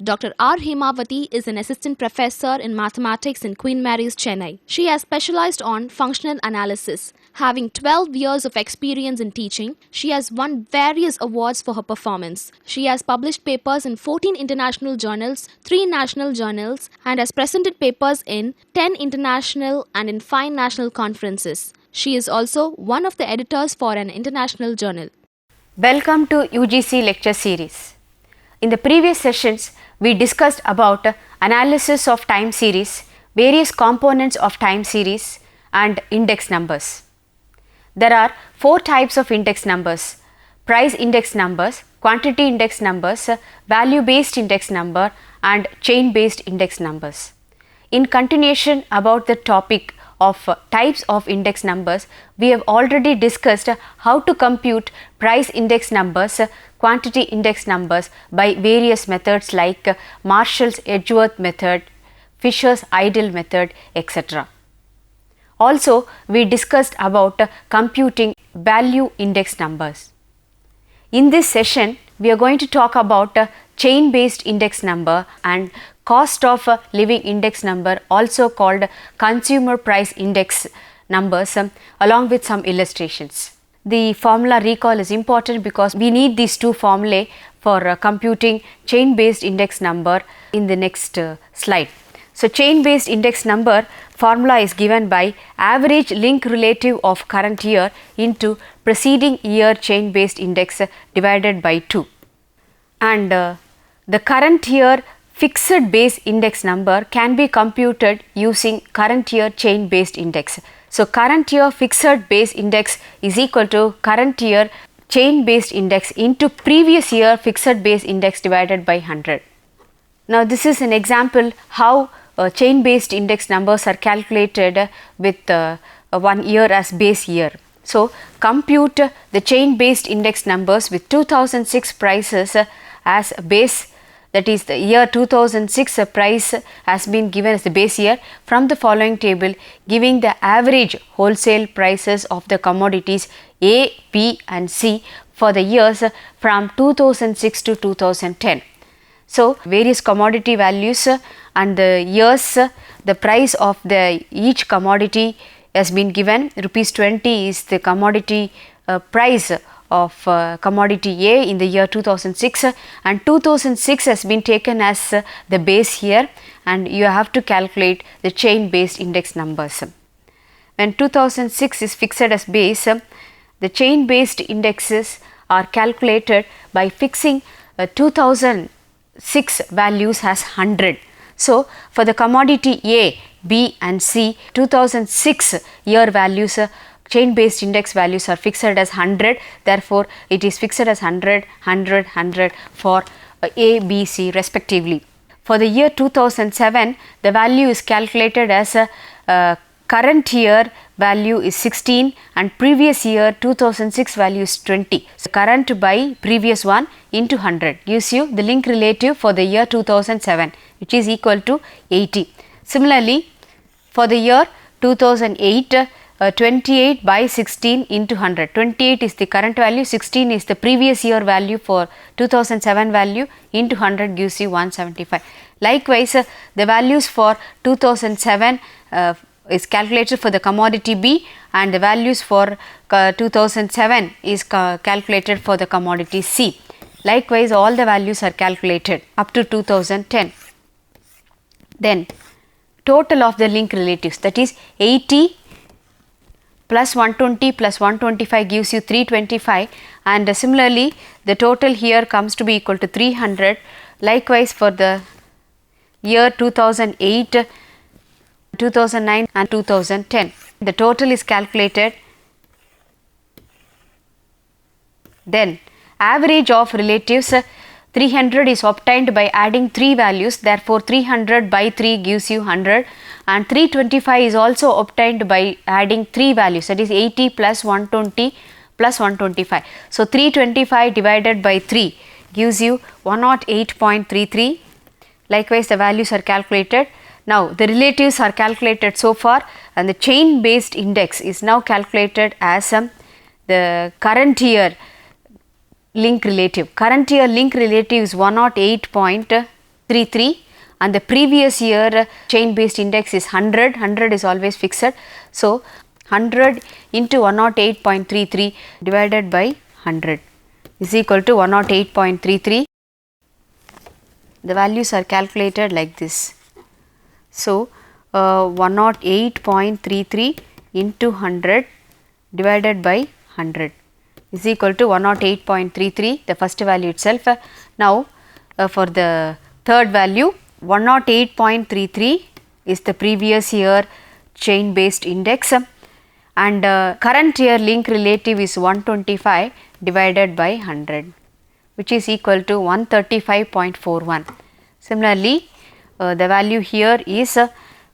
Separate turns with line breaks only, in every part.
Dr. R. Hemavati is an assistant professor in mathematics in Queen Mary's, Chennai. She has specialized on functional analysis. Having 12 years of experience in teaching, she has won various awards for her performance. She has published papers in 14 international journals, 3 national journals, and has presented papers in 10 international and in 5 national conferences. She is also one of the editors for an international journal.
Welcome to UGC lecture series. In the previous sessions, we discussed about analysis of time series, various components of time series and index numbers. There are 4 types of index numbers: price index numbers, quantity index numbers, value based index number and chain based index numbers. In continuation about the topic of types of index numbers, we have already discussed how to compute price index numbers, quantity index numbers by various methods like Marshall's Edgeworth method, Fisher's Ideal method, etc. Also, we discussed about computing value index numbers. In this session, we are going to talk about chain based index number and cost of living index number, also called consumer price index numbers, along with some illustrations. The formula recall is important because we need these 2 formulae for computing chain based index number in the next slide. So, chain based index number formula is given by average link relative of current year into preceding year chain based index divided by 2. And the current year fixed base index number can be computed using current year chain based index. So, current year fixed base index is equal to current year chain based index into previous year fixed base index divided by 100. Now, this is an example how chain based index numbers are calculated with 1 year as base year. So, compute the chain based index numbers with 2006 prices as base, that is the year 2006 price has been given as the base year from the following table, giving the average wholesale prices of the commodities A, B and C for the years from 2006 to 2010. So, various commodity values and the years, the price of each commodity has been given. Rupees 20 is the commodity price of commodity A in the year 2006, and 2006 has been taken as the base year, and you have to calculate the chain based index numbers. When 2006 is fixed as base, the chain based indexes are calculated by fixing 2006 values as 100. So, for the commodity A, B and C, 2006 year values, chain based index values are fixed as 100. Therefore, it is fixed as 100, 100, 100 for A, B, C respectively. For the year 2007, the value is calculated as current year value is 16 and previous year 2006 value is 20. So, current by previous one into 100 gives you the link relative for the year 2007, which is equal to 80. Similarly, for the year 2008, 28 by 16 into 100. 28 is the current value, 16 is the previous year value for 2007 value into 100 gives you 175. Likewise, the values for 2007 is calculated for the commodity B, and the values for 2007 is calculated for the commodity C. Likewise, all the values are calculated up to 2010. Then total of the link relatives, that is 80 plus 120 plus 125 gives you 325, and similarly the total here comes to be equal to 300. Likewise, for the year 2008, 2009 and 2010. The total is calculated. Then average of relatives 300 is obtained by adding 3 values, therefore 300 by 3 gives you 100, and 325 is also obtained by adding 3 values, that is 80 plus 120 plus 125. So 325 divided by 3 gives you 108.33. Likewise the values are calculated. Now the relatives are calculated so far, and the chain based index is now calculated as the current year link relative. Current year link relative is 108.33, and the previous year chain based index is 100. 100 is always fixed. So 100 into 108.33 divided by 100 is equal to 108.33. The values are calculated like this. So 108.33 into 100 divided by 100 is equal to 108.33, the first value itself. Now for the third value, 108.33 is the previous year chain based index, and current year link relative is 125 divided by 100, which is equal to 135.41. Similarly, the value here is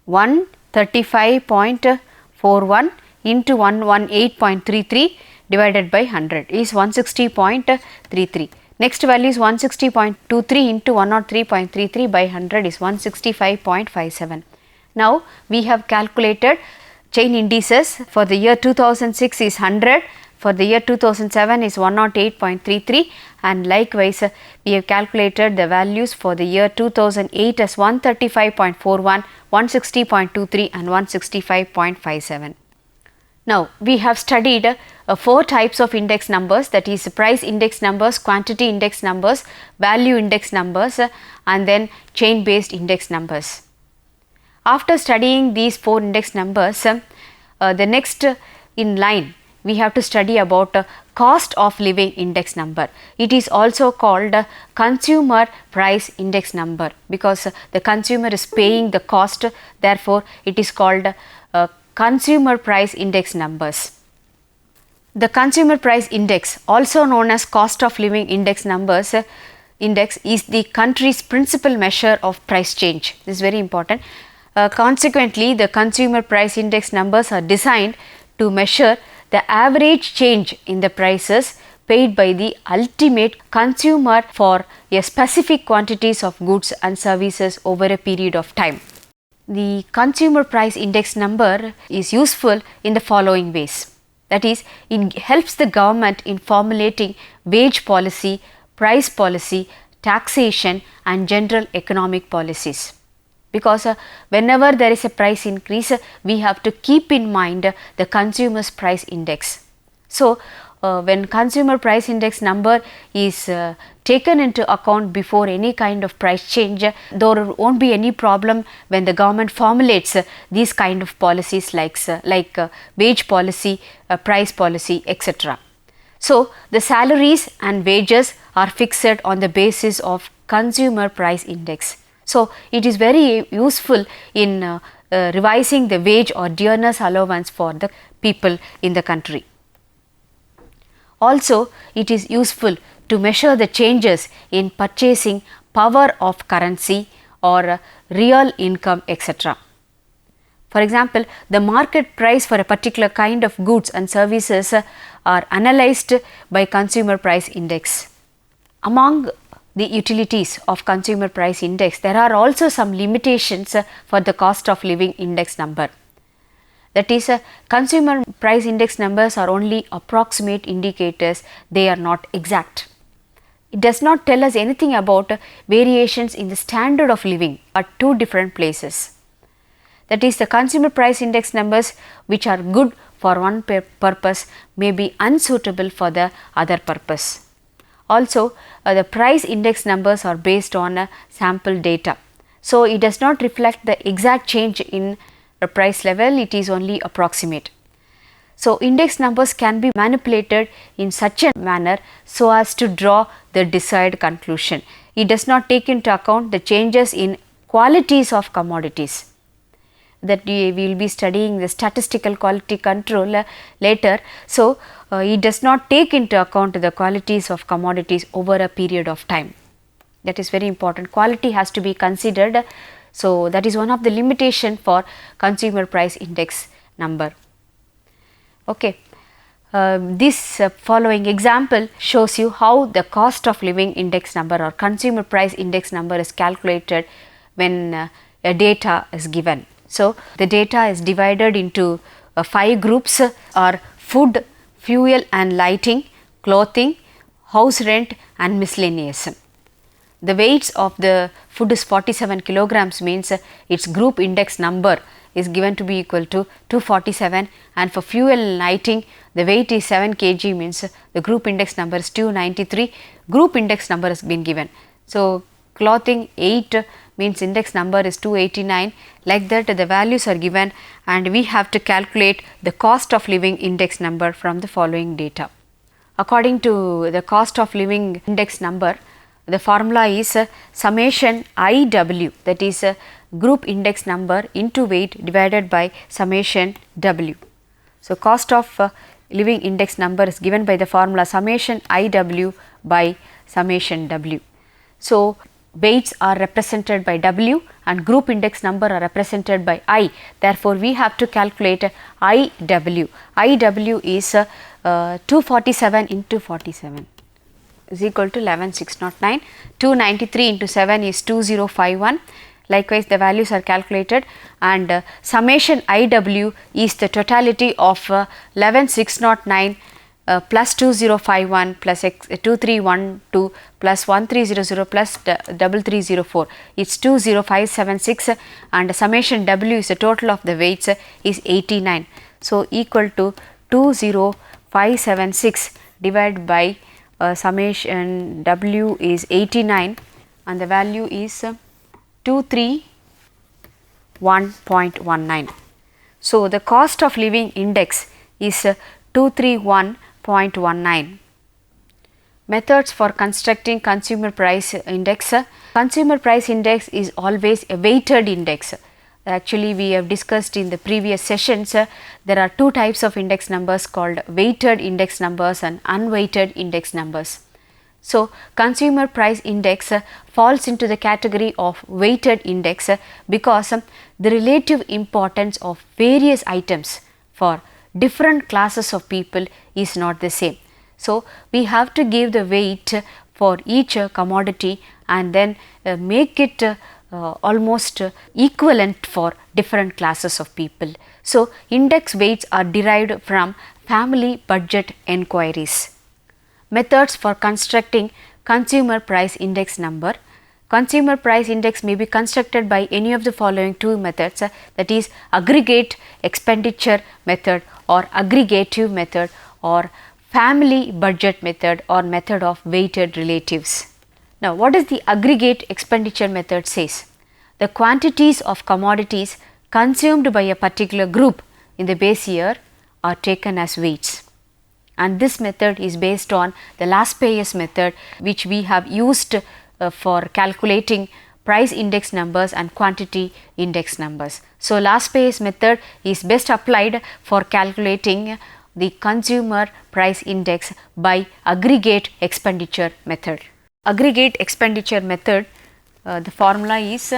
135.41 into 118.33 divided by 100 is 160.33. Next value is 160.23 into 103.33 by 100 is 165.57. Now we have calculated chain indices. For the year 2006 is 100, for the year 2007 is 108.33, and likewise we have calculated the values for the year 2008 as 135.41, 160.23 and 165.57. Now we have studied 4 types of index numbers, that is price index numbers, quantity index numbers, value index numbers, and then chain based index numbers. After studying these 4 index numbers, the next in line we have to study about cost of living index number. It is also called consumer price index number, because the consumer is paying the cost, therefore it is called consumer price index numbers. The consumer price index, also known as cost of living index numbers, index is the country's principal measure of price change. This is very important. Consequently, the consumer price index numbers are designed to measure the average change in the prices paid by the ultimate consumer for a specific quantities of goods and services over a period of time. The consumer price index number is useful in the following ways. That is, it helps the government in formulating wage policy, price policy, taxation and general economic policies. Because whenever there is a price increase, we have to keep in mind the consumer's price index. So, when consumer price index number is taken into account before any kind of price change, there won't be any problem when the government formulates these kind of policies like wage policy, price policy, etc. So, the salaries and wages are fixed on the basis of consumer price index. So, it is very useful in revising the wage or dearness allowance for the people in the country. Also, it is useful to measure the changes in purchasing power of currency or real income, etc. For example, the market price for a particular kind of goods and services are analyzed by consumer price index. Among the utilities of consumer price index, there are also some limitations for the cost of living index number. That is, consumer price index numbers are only approximate indicators, they are not exact. It does not tell us anything about variations in the standard of living at 2 different places. That is, the consumer price index numbers which are good for one purpose may be unsuitable for the other purpose. Also, the price index numbers are based on sample data. So, it does not reflect the exact change in the price level, it is only approximate. So, index numbers can be manipulated in such a manner so as to draw the desired conclusion. It does not take into account the changes in qualities of commodities. that we will be studying the statistical quality control later. So, it does not take into account the qualities of commodities over a period of time. That is very important. Quality has to be considered. So, that is one of the limitation for consumer price index number. Okay. This following example shows you how the cost of living index number or consumer price index number is calculated when a data is given. So, the data is divided into 5 groups are food, fuel and lighting, clothing, house rent and miscellaneous. The weights of the food is 47 kilograms, means its group index number is given to be equal to 247, and for fuel and lighting the weight is 7 kg, means the group index number is 293, group index number has been given. So, clothing 8 means index number is 289, like that the values are given and we have to calculate the cost of living index number from the following data. According to the cost of living index number, the formula is summation IW, that is group index number into weight divided by summation W. So, cost of living index number is given by the formula summation IW by summation W. So, weights are represented by W and group index number are represented by I. Therefore, we have to calculate IW. IW is 247 into 47 is equal to 11609. 293 into 7 is 2051. Likewise, the values are calculated and summation IW is the totality of 11609 plus 2051 plus 2312 plus 1300 plus 3304, it is 20576, and summation W is the total of the weights is 89. So, equal to 20576 divided by summation W is 89 and the value is 231.19. So, the cost of living index is 231.19. Methods for constructing consumer price index. Consumer price index is always a weighted index. Actually, we have discussed in the previous sessions, there are 2 types of index numbers called weighted index numbers and unweighted index numbers. So, consumer price index falls into the category of weighted index because the relative importance of various items for different classes of people is not the same. So, we have to give the weight for each commodity and then make it almost equivalent for different classes of people. So, index weights are derived from family budget enquiries. Methods for constructing consumer price index number. Consumer price index may be constructed by any of the following 2 methods, that is aggregate expenditure method or aggregative method or family budget method or method of weighted relatives. Now, what does the aggregate expenditure method says? The quantities of commodities consumed by a particular group in the base year are taken as weights, and this method is based on the Laspeyres method, which we have used for calculating price index numbers and quantity index numbers. So, Laspeyres method is best applied for calculating the consumer price index by aggregate expenditure method. Aggregate expenditure method, the formula is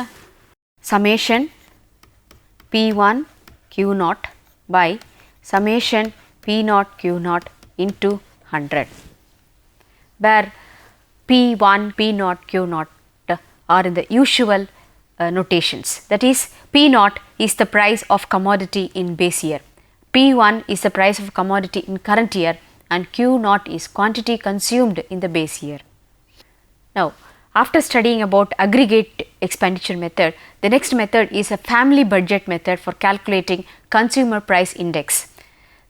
summation P1 Q naught by summation P naught Q naught into 100, where P1, P naught, Q naught are in the usual notations. That is, P naught is the price of commodity in base year, P1 is the price of commodity in current year, and Q naught is quantity consumed in the base year. Now, after studying about aggregate expenditure method, the next method is a family budget method for calculating consumer price index.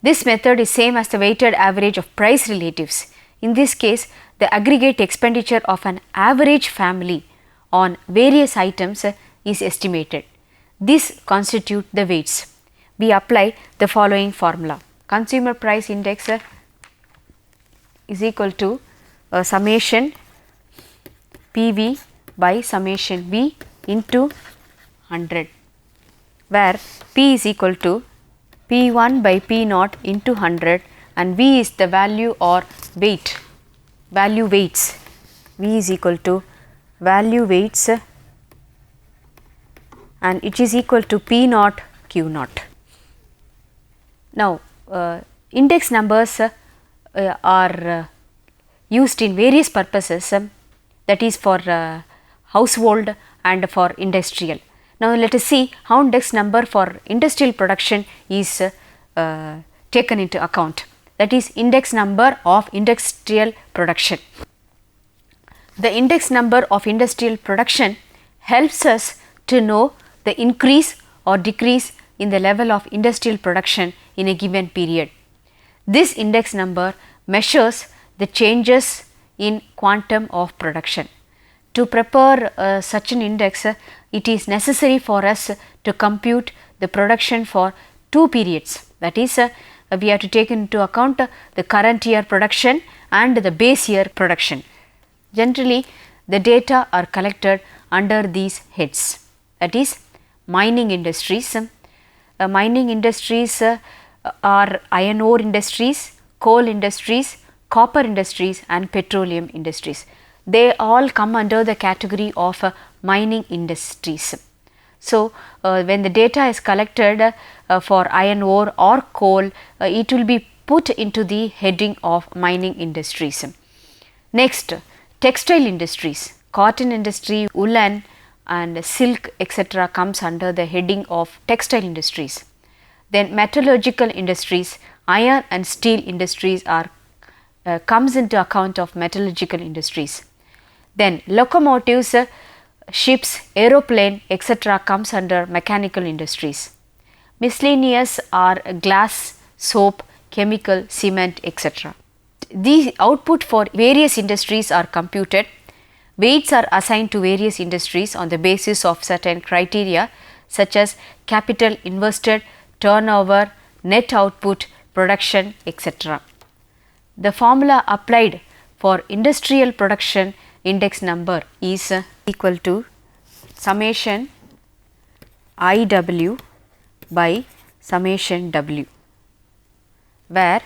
This method is same as the weighted average of price relatives. In this case, the aggregate expenditure of an average family on various items is estimated. This constitute the weights. We apply the following formula. Consumer price index is equal to summation PV by summation V into 100, where P is equal to P1 by P0 into 100 and V is the value or weight, value weights. V is equal to value weights and it is equal to P0 Q0. Now, index numbers are used in various purposes, that is for household and for industrial. Now, let us see how index number for industrial production is taken into account, that is index number of industrial production. The index number of industrial production helps us to know the increase or decrease in the level of industrial production in a given period. This index number measures the changes in quantum of production. To prepare such an index, it is necessary for us to compute the production for 2 periods, that is we have to take into account the current year production and the base year production. Generally, the data are collected under these heads, that is mining industries. Mining industries are iron ore industries, coal industries, copper industries and petroleum industries. They all come under the category of mining industries. So, when the data is collected for iron ore or coal, it will be put into the heading of mining industries. Next, textile industries, cotton industry, woolen and silk etc. comes under the heading of textile industries. Then metallurgical industries, iron and steel industries are comes into account of metallurgical industries. Then locomotives, ships, aeroplane etc. comes under mechanical industries. Miscellaneous are glass, soap, chemical, cement etc. The output for various industries are computed. Weights are assigned to various industries on the basis of certain criteria such as capital invested, turnover, net output, production etc. The formula applied for industrial production index number is equal to summation IW by summation W, where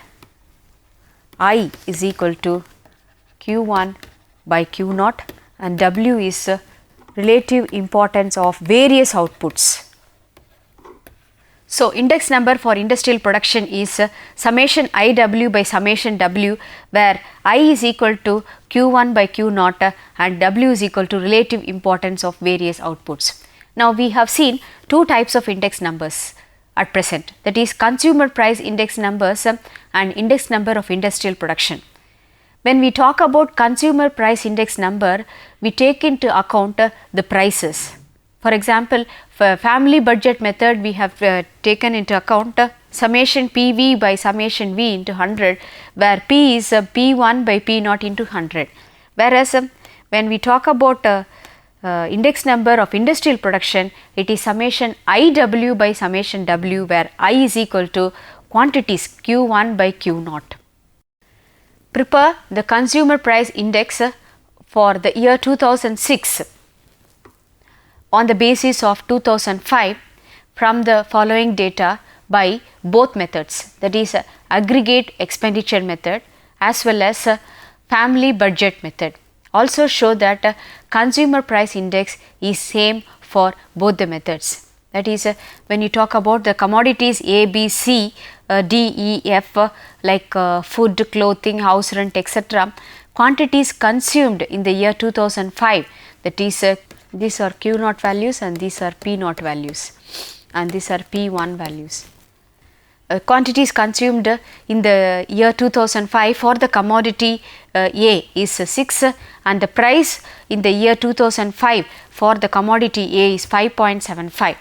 I is equal to Q1 by Q0 and W is relative importance of various outputs. So, index number for industrial production is summation IW by summation W, where I is equal to Q1 by Q0 and W is equal to relative importance of various outputs. Now, we have seen 2 types of index numbers at present, that is consumer price index numbers and index number of industrial production. When we talk about consumer price index number, we take into account the prices. For example, for family budget method, we have taken into account summation PV by summation V into 100, where P is P1 by P0 into 100. Whereas, when we talk about index number of industrial production, it is summation IW by summation W, where I is equal to quantities Q1 by Q0. Prepare the consumer price index for the year 2006 on the basis of 2005 from the following data by both methods, that is aggregate expenditure method as well as family budget method. Also show that consumer price index is same for both the methods. That is when you talk about the commodities A, B, C, D, E, F like food, clothing, house rent etc. quantities consumed in the year 2005, that is these are Q0 values and these are P0 values and these are P1 values. Quantities consumed in the year 2005 for the commodity A is 6 and the price in the year 2005 for the commodity A is 5.75.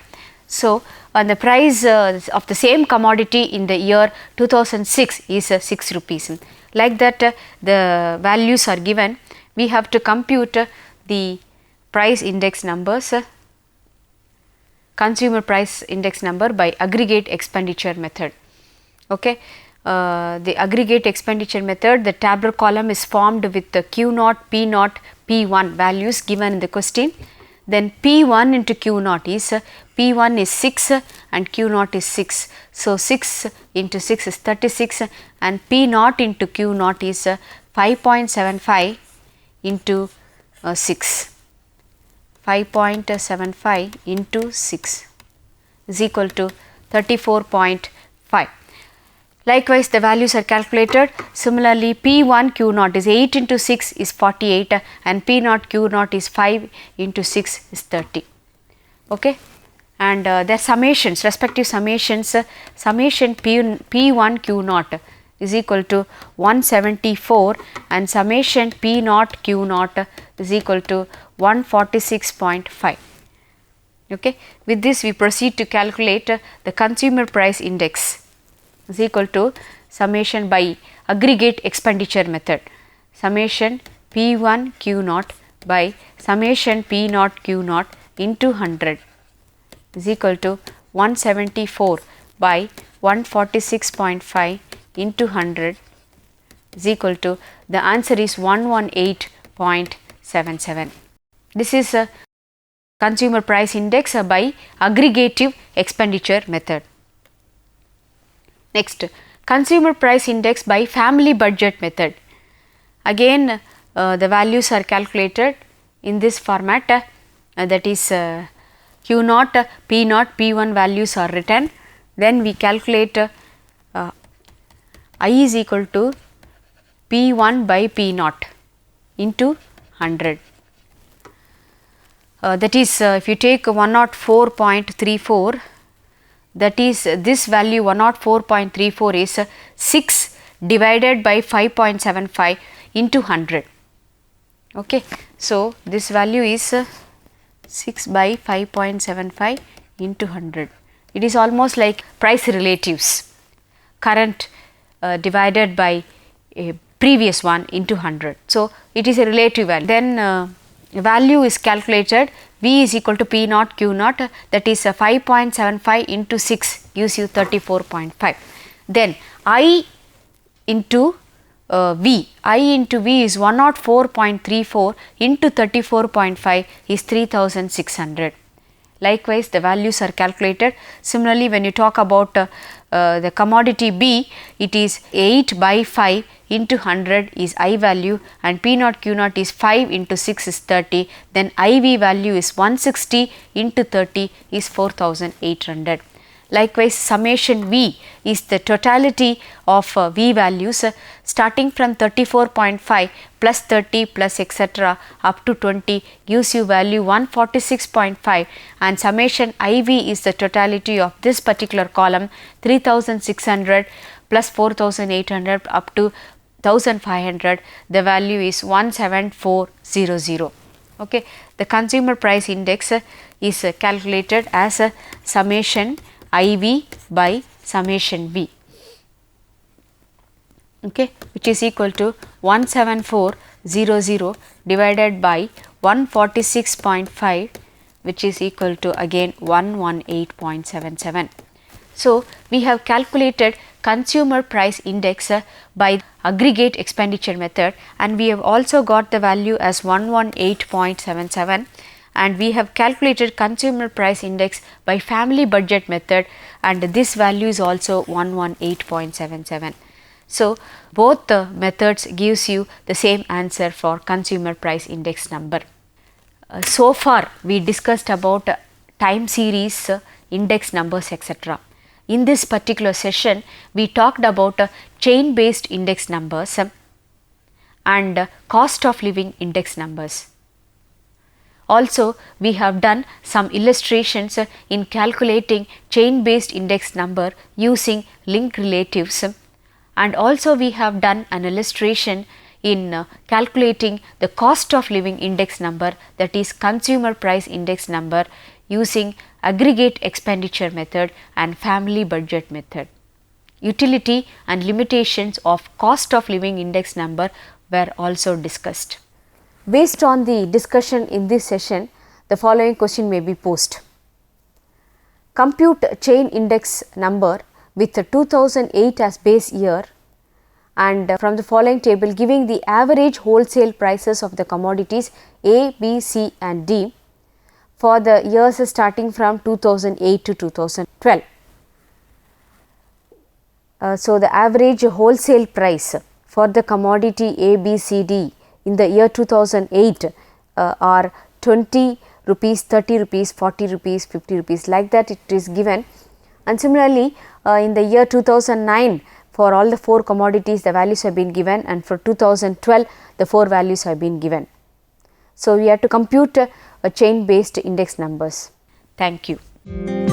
So, and the price of the same commodity in the year 2006 is 6 rupees. Like that the values are given, we have to compute the price index numbers, consumer price index number by aggregate expenditure method. Okay. The aggregate expenditure method, the tabular column is formed with the Q0, P0, P1 values given in the question. then P1 into Q naught is P1 is 6 and Q naught is 6. So, 6 into 6 is 36 and P naught into Q naught is 5.75 into 6. 5.75 into 6 is equal to 34.5. Likewise, the values are calculated. Similarly, P1 Q naught is 8 into 6 is 48 and P naught Q naught is 5 into 6 is 30. Okay. And their summations, respective summations, summation P1 Q naught is equal to 174 and summation P naught Q naught is equal to 146.5. Okay. With this, we proceed to calculate the consumer price index is equal to summation by aggregate expenditure method, summation P1 Q naught by summation P naught Q naught into 100 is equal to 174 by 146.5 into 100 is equal to, the answer is 118.77. This is a consumer price index by aggregative expenditure method. Next, consumer price index by family budget method. Again, the values are calculated in this format, that is Q naught, P naught, P1 values are written. Then we calculate I is equal to P1 by P naught into 100. That is, if you take 104.34, that is this value 104.34 is 6 divided by 5.75 into 100. Okay. So, this value is 6 by 5.75 into 100. It is almost like price relatives, current divided by a previous one into 100. So, it is a relative value. Then value is calculated, V is equal to P naught Q naught, that is 5.75 into 6 gives you 34.5. Then I into V, I into V is 104.34 into 34.5 is 3600. Likewise, the values are calculated. Similarly, when you talk about the commodity B, it is 8 by 5 into 100 is I value and P naught Q naught is 5 into 6 is 30. Then IV value is 160 into 30 is 4800. Likewise, summation V is the totality of V values starting from 34.5 plus 30 plus etc. up to 20 gives you value 146.5, and summation IV is the totality of this particular column 3600 plus 4800 up to 1500, the value is 17400. Okay. The consumer price index is calculated as a summation IV by summation V, okay, which is equal to 17400 divided by 146.5, which is equal to again 118.77. So, we have calculated consumer price index by aggregate expenditure method, and we have also got the value as 118.77, and we have calculated consumer price index by family budget method, and this value is also 118.77. So, both the methods gives you the same answer for consumer price index number. So far we discussed about time series, index numbers, etc. In this particular session, we talked about chain based index numbers and cost of living index numbers. Also, we have done some illustrations in calculating chain based index number using link relatives, and also we have done an illustration in calculating the cost of living index number, that is consumer price index number, using aggregate expenditure method and family budget method. Utility and limitations of cost of living index number were also discussed. Based on the discussion in this session, the following question may be posed. Compute chain index number with 2008 as base year, and from the following table giving the average wholesale prices of the commodities A, B, C and D for the years starting from 2008 to 2012. So the average wholesale price for the commodity A, B, C, D in the year 2008 are 20 rupees, 30 rupees, 40 rupees, 50 rupees, like that it is given. And similarly, in the year 2009 for all the 4 commodities the values have been given, and for 2012 the 4 values have been given. So we have to compute a chain based index numbers. Thank you.